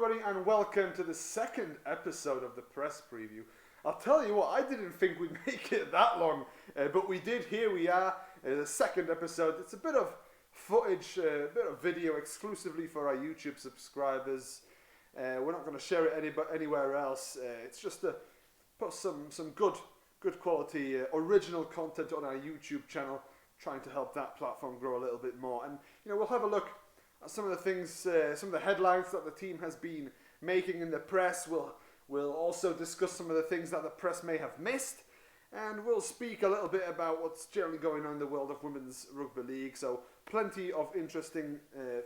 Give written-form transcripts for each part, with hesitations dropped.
everybody, and welcome to the second episode of the press preview. I'll tell you what, I didn't think we'd make it that long, but we did. Here we are, the second episode. It's a bit of footage, a bit of video exclusively for our YouTube subscribers. We're not going to share it anywhere else. It's just to put some good quality original content on our YouTube channel, trying to help that platform grow a little bit more. And we'll have a look at some of the things, some of the headlines that the team has been making in the press. We'll also discuss some of the things that the press may have missed, and we'll speak a little bit about what's generally going on in the world of women's rugby league. So plenty of interesting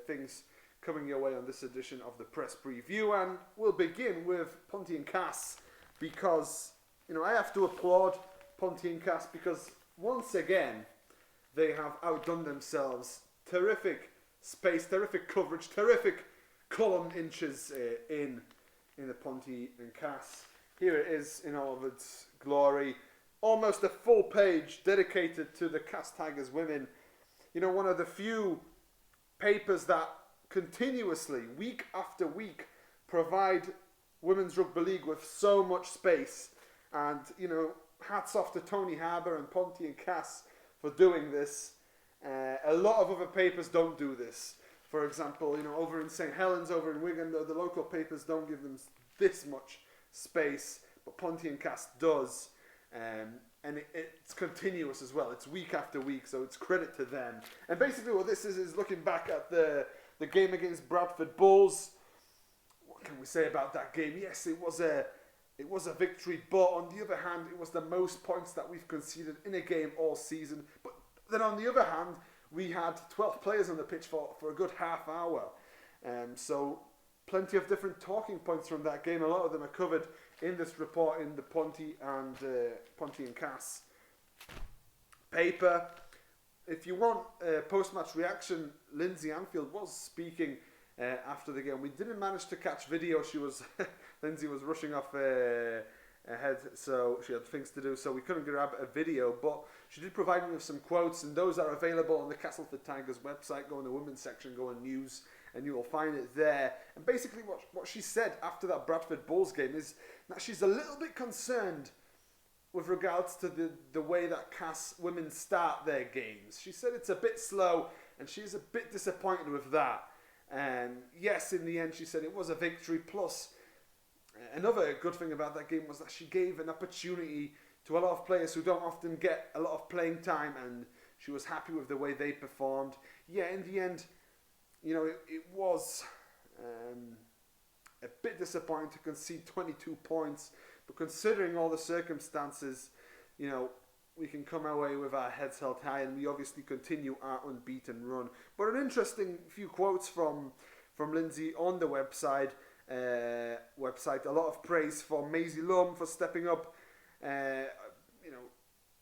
things coming your way on this edition of the press preview, and we'll begin with Pontefract Cas, because I have to applaud Pontefract Cas because once again they have outdone themselves. Terrific space, terrific coverage, terrific column inches in the Pontefract Cas. Here it is in all of its glory. Almost a full page dedicated to the Cas Tigers women. One of the few papers that continuously, week after week, provide women's rugby league with so much space. And, hats off to Tony Harbour and Pontefract Cas for doing this. A lot of other papers don't do this. For example, over in St Helens, over in Wigan, the local papers don't give them this much space, but Pontefract Cas does. And it's continuous as well. It's week after week, so it's credit to them. And basically what this is looking back at the game against Bradford Bulls. What can we say about that game? Yes, it was a victory, but on the other hand, it was the most points that we've conceded in a game all season. But then on the other hand, we had 12 players on the pitch for a good half hour. So plenty of different talking points from that game. A lot of them are covered in this report in the Pontefract Cas paper. If you want post-match reaction, Lindsay Anfield was speaking after the game. We didn't manage to catch video. Lindsay was rushing off ahead, so she had things to do, so we couldn't grab a video, but she did provide me with some quotes, and those are available on the Castleford Tigers website. Go in the women's section, go in news, and you will find it there. And basically what she said after that Bradford Bulls game is that she's a little bit concerned with regards to the way that Cas women start their games. She said it's a bit slow, and she's a bit disappointed with that. And yes, in the end, she said it was a victory. Plus, another good thing about that game was that she gave an opportunity to a lot of players who don't often get a lot of playing time, and she was happy with the way they performed. Yeah, in the end, it was a bit disappointing to concede 22 points, but considering all the circumstances, we can come away with our heads held high, and we obviously continue our unbeaten run. But an interesting few quotes from Lindsay on the website. A lot of praise for Maisie Lum for stepping up.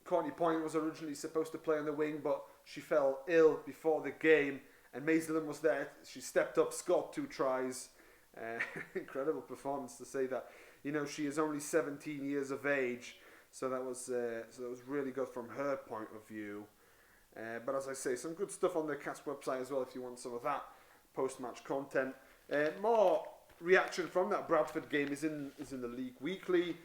Courtney Point was originally supposed to play on the wing, but she fell ill before the game, and Maisie Lum was there. She stepped up, scored 2 tries. Incredible performance, to say that. She is only 17 years of age, so that was really good from her point of view. But as I say, some good stuff on the Cas website as well if you want some of that post-match content. More reaction from that Bradford game is in the League Weekly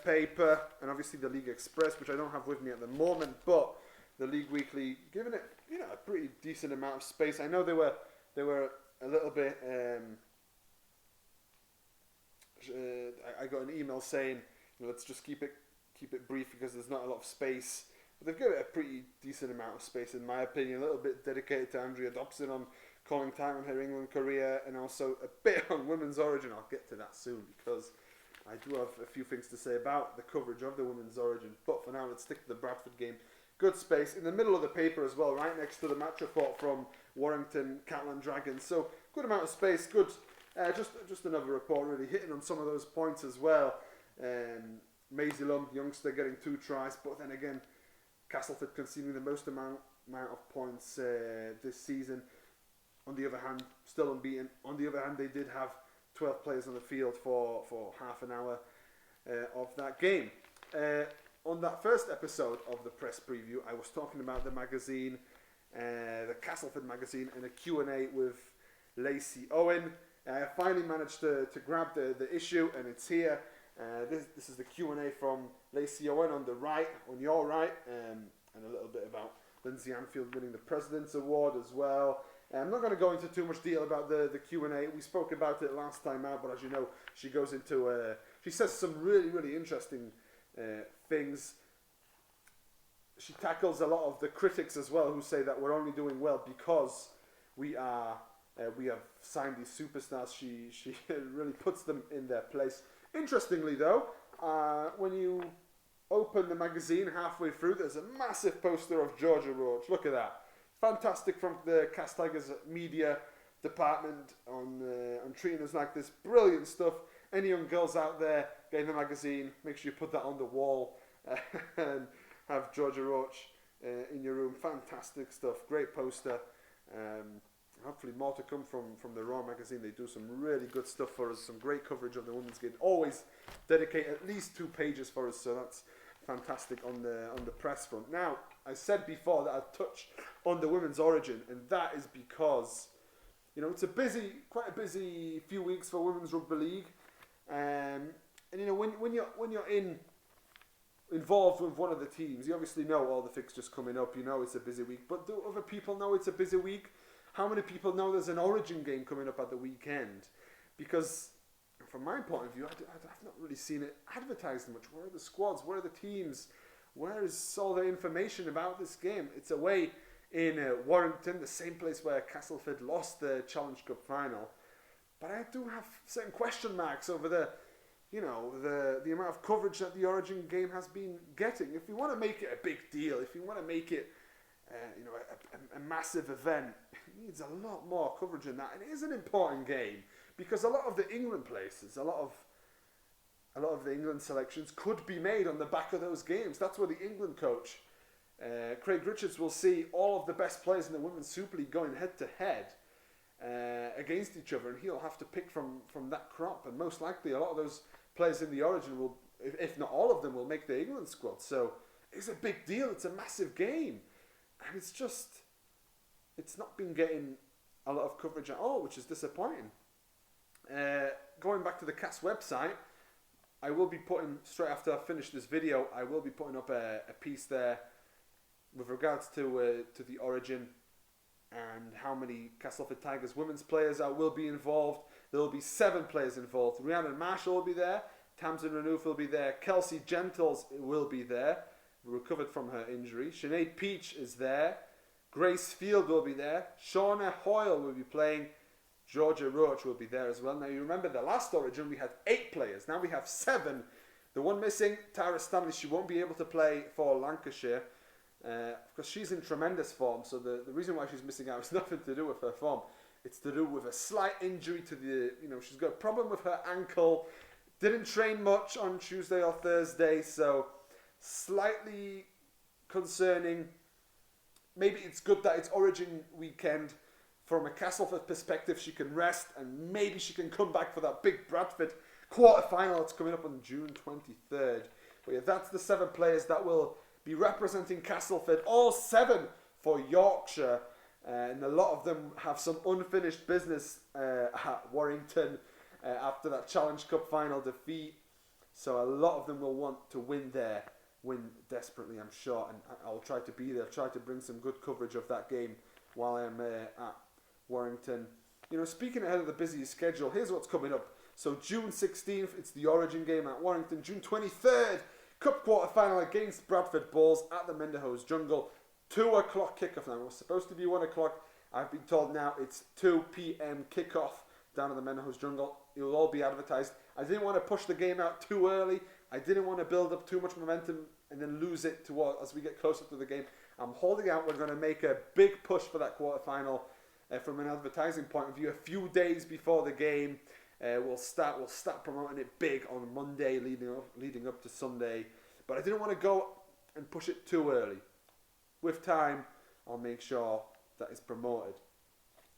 paper, and obviously the League Express, which I don't have with me at the moment, but the League Weekly giving it a pretty decent amount of space. I know they were a little bit. I got an email saying let's just keep it brief because there's not a lot of space. But they've given it a pretty decent amount of space, in my opinion. A little bit dedicated to Andrea Dobson on calling time on her England career, and also a bit on women's origin. I'll get to that soon because I do have a few things to say about the coverage of the women's origin. But for now, let's stick to the Bradford game. Good space in the middle of the paper as well, right next to the match report from Warrington Catlin Dragons. So good amount of space. Good, just another report really hitting on some of those points as well. Maisie Lum, youngster, getting 2 tries, but then again, Castleford conceding the most amount of points this season. On the other hand, still unbeaten. On the other hand, they did have 12 players on the field for half an hour of that game. On that first episode of the press preview, I was talking about the magazine, the Castleford magazine, and a Q&A with Lacey Owen. I finally managed to grab the issue, and it's here. This is the Q&A from Lacey Owen on the right, on your right, and a little bit about Lindsay Anfield winning the President's Award as well. I'm not going to go into too much detail about the Q&A. We spoke about it last time out, but as you know, she goes into she says some really, really interesting things. She tackles a lot of the critics as well, who say that we're only doing well because we have signed these superstars. She really puts them in their place. Interestingly, though, when you open the magazine halfway through, there's a massive poster of Georgia Roach. Look at that. Fantastic from the Cas Tigers media department on treating us like this. Brilliant stuff. Any young girls out there getting the magazine, make sure you put that on the wall and have Georgia Roach in your room. Fantastic stuff. Great poster. Hopefully more to come from the Raw magazine. They do some really good stuff for us. Some great coverage of the women's game. Always dedicate at least 2 pages for us. So that's fantastic on the press front. Now, I said before that I'd touch on the women's origin, and that is because, you know, it's quite a busy few weeks for women's rugby league, and you know, when you're involved with one of the teams, you obviously know all the fixtures coming up. You know it's a busy week, but do other people know it's a busy week? How many people know there's an origin game coming up at the weekend? Because from my point of view, I've not really seen it advertised much. Where are the squads? Where are the teams? Where is all the information about this game? It's away in Warrington, the same place where Castleford lost the Challenge Cup final. But I do have certain question marks over the amount of coverage that the Origin game has been getting. If you want to make it a big deal, if you want to make it a massive event, it needs a lot more coverage than that. And it is an important game because a lot of the England places, a lot of the England selections could be made on the back of those games. That's where the England coach, Craig Richards, will see all of the best players in the Women's Super League going head to head against each other, and he'll have to pick from that crop. And most likely, a lot of those players in the Origin will, if not all of them, will make the England squad. So it's a big deal. It's a massive game, and it's not been getting a lot of coverage at all, which is disappointing. Going back to the Cas website, I will be putting, straight after I finish this video, I will be putting up a piece there with regards to the Origin and how many Castleford Tigers women's players will be involved. There will be 7 players involved. Rhiannon Marshall will be there. Tamsin Renouf will be there. Kelsey Gentles will be there, recovered from her injury. Sinead Peach is there. Grace Field will be there. Shauna Hoyle will be playing. Georgia Roach will be there as well. Now, you remember the last Origin, we had 8 players. Now we have 7. The one missing, Tara Stanley, she won't be able to play for Lancashire because she's in tremendous form. So the reason why she's missing out is nothing to do with her form. It's to do with a slight injury to she's got a problem with her ankle. Didn't train much on Tuesday or Thursday, so slightly concerning. Maybe it's good that it's Origin weekend. From a Castleford perspective, she can rest and maybe she can come back for that big Bradford quarter-final that's coming up on June 23rd. But yeah, that's the 7 players that will be representing Castleford, all 7 for Yorkshire. And a lot of them have some unfinished business at Warrington after that Challenge Cup final defeat. So a lot of them will want to win desperately, I'm sure. And I'll try to be there, try to bring some good coverage of that game while I'm at Warrington. You know, speaking ahead of the busy schedule, here's what's coming up. So June 16th, it's the Origin game at Warrington. June 23rd, Cup quarter-final against Bradford Bulls at the Menderhose Jungle. 2 o'clock kickoff. Now, it was supposed to be 1 o'clock. I've been told now it's 2 p.m. kickoff down at the Menderhose Jungle. It will all be advertised. I didn't want to push the game out too early. I didn't want to build up too much momentum and then lose it as we get closer to the game. I'm holding out. We're going to make a big push for that quarter-final from an advertising point of view. A few days before the game, we'll start promoting it big on Monday, leading up to Sunday. But I didn't want to go and push it too early. With time, I'll make sure that it's promoted.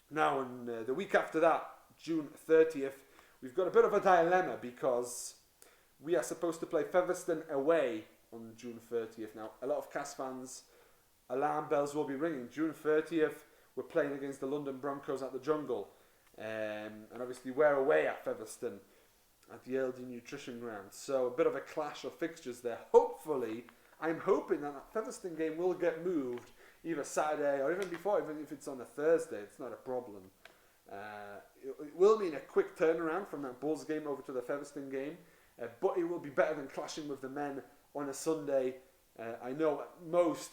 Now, on the week after that, June 30th, we've got a bit of a dilemma because we are supposed to play Featherstone away on June 30th. Now, a lot of Cas fans, alarm bells will be ringing. June 30th, we're playing against the London Broncos at the Jungle. and obviously we're away at Featherstone at the LD Nutrition Ground. So a bit of a clash of fixtures there. Hopefully, I'm hoping that Featherstone game will get moved either Saturday or even before, even if it's on a Thursday, it's not a problem. It will mean a quick turnaround from that Bulls game over to the Featherstone game, but it will be better than clashing with the men on a Sunday. I know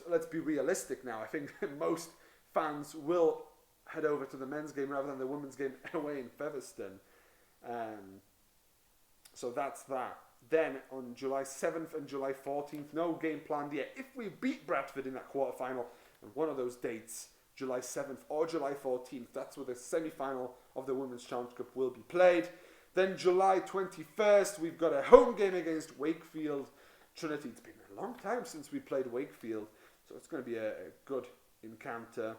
let's be realistic now, I think most fans will head over to the men's game rather than the women's game away in Featherstone. So that's that. Then on July 7th and July 14th, no game planned yet. If we beat Bradford in that quarterfinal, and one of those dates, July 7th or July 14th, that's where the semi-final of the Women's Challenge Cup will be played. Then July 21st, we've got a home game against Wakefield Trinity. It's been a long time since we played Wakefield, so it's going to be a good encounter.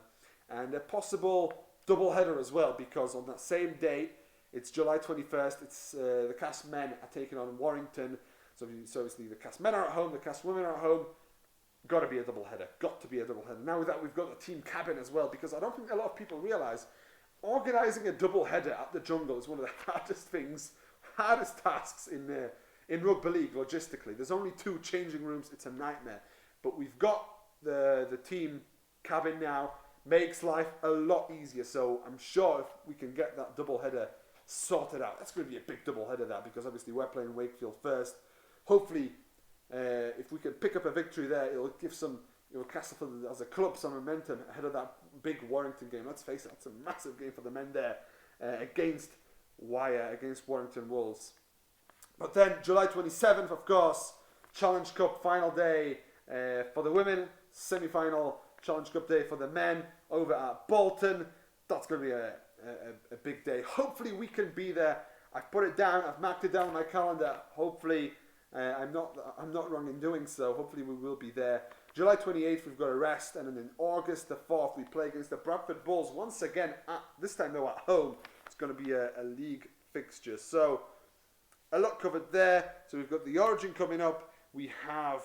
And a possible double-header as well, because on that same date, it's July 21st, it's the Cas men are taking on Warrington. So obviously the Cas men are at home, the Cas women are at home. Got to be a double-header. Got to be a double-header. Now with that, we've got the team cabin as well, because I don't think a lot of people realise organising a double-header at the Jungle is one of the hardest tasks in rugby league logistically. There's only 2 changing rooms. It's a nightmare. But we've got the team cabin now. Makes life a lot easier. So I'm sure if we can get that double-header sorted out, that's going to be a big double-header there, because obviously we're playing Wakefield first. Hopefully, if we can pick up a victory there, it'll give Castleford as a club some momentum ahead of that big Warrington game. Let's face it, that's a massive game for the men there against Warrington Wolves. But then July 27th, of course, Challenge Cup final day for the women, semi-final Challenge Cup day for the men over at Bolton. That's going to be a big day. Hopefully we can be there. I've put it down. I've marked it down on my calendar. Hopefully I'm not wrong in doing so. Hopefully we will be there. July 28th we've got a rest, and then in August the 4th we play against the Bradford Bulls once again. This time though at home. It's going to be a league fixture. So a lot covered there. So we've got the Origin coming up. We have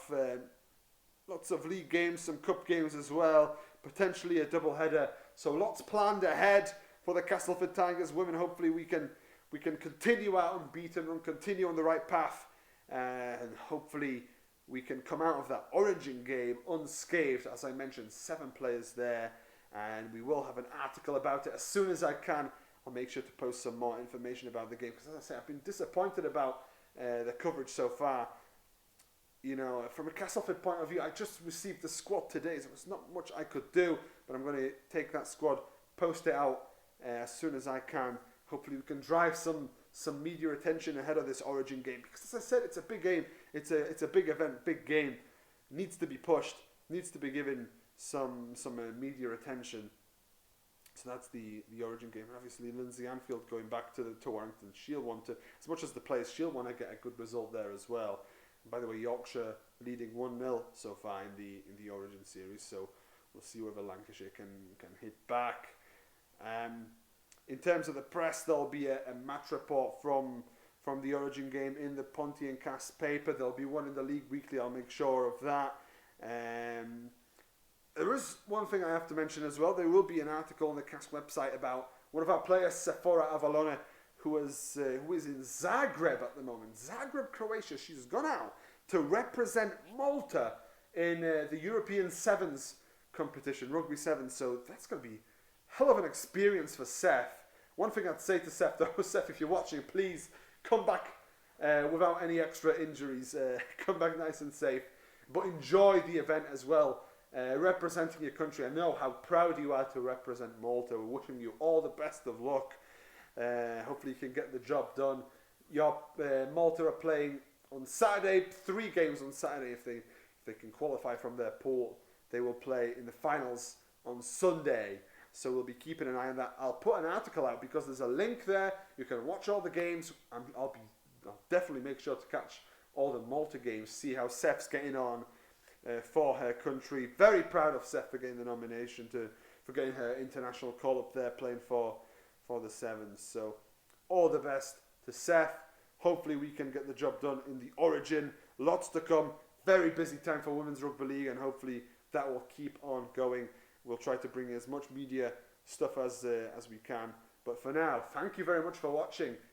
lots of league games, some cup games as well. Potentially a double header. So lots planned ahead for the Castleford Tigers women. Hopefully we can continue out unbeaten and continue on the right path, and hopefully we can come out of that Origin game unscathed. As I mentioned, 7 players there, and we will have an article about it as soon as I can. I'll make sure to post some more information about the game, because as I say, I've been disappointed about the coverage so far. You know, from a Castleford point of view, I just received the squad today, so there's not much I could do, but I'm going to take that squad, post it out as soon as I can. Hopefully we can drive some media attention ahead of this Origin game, because as I said, it's a big game, it's a big event, big game, needs to be pushed, needs to be given some media attention. So that's the Origin game. And obviously Lindsay Anfield going back to Warrington, she'll want to, as much as the players, she'll want to get a good result there as well. And by the way, Yorkshire leading 1-0 so far in the Origin series, so we'll see whether Lancashire can hit back. In terms of the press, there'll be a match report from the Origin game in the Pontefract Cas paper. There'll be one in the League Weekly, I'll make sure of that. There is one thing I have to mention as well. There will be an article on the Cas website about one of our players, Sephora Avalona, who is in Zagreb at the moment. Zagreb, Croatia. She's gone out to represent Malta in the European Sevens competition, Rugby Sevens. So that's going to be a hell of an experience for Seth. One thing I'd say to Seth, though, Seth, if you're watching, please come back without any extra injuries. Come back nice and safe. But enjoy the event as well. Representing your country. I know how proud you are to represent Malta. We're wishing you all the best of luck. Hopefully you can get the job done. Malta are playing on Saturday, 3 games on Saturday. If they can qualify from their pool, they will play in the finals on Sunday. So we'll be keeping an eye on that. I'll put an article out because there's a link there. You can watch all the games. I'll definitely make sure to catch all the Malta games, see how Seth's getting on for her country. Very proud of Seth for getting the nomination, for getting her international call up there, playing for the Sevens. So all the best to Seth. Hopefully we can get the job done in the Origin. Lots to come. Very busy time for Women's Rugby League, and hopefully that will keep on going. We'll try to bring as much media stuff as we can But for now, thank you very much for watching.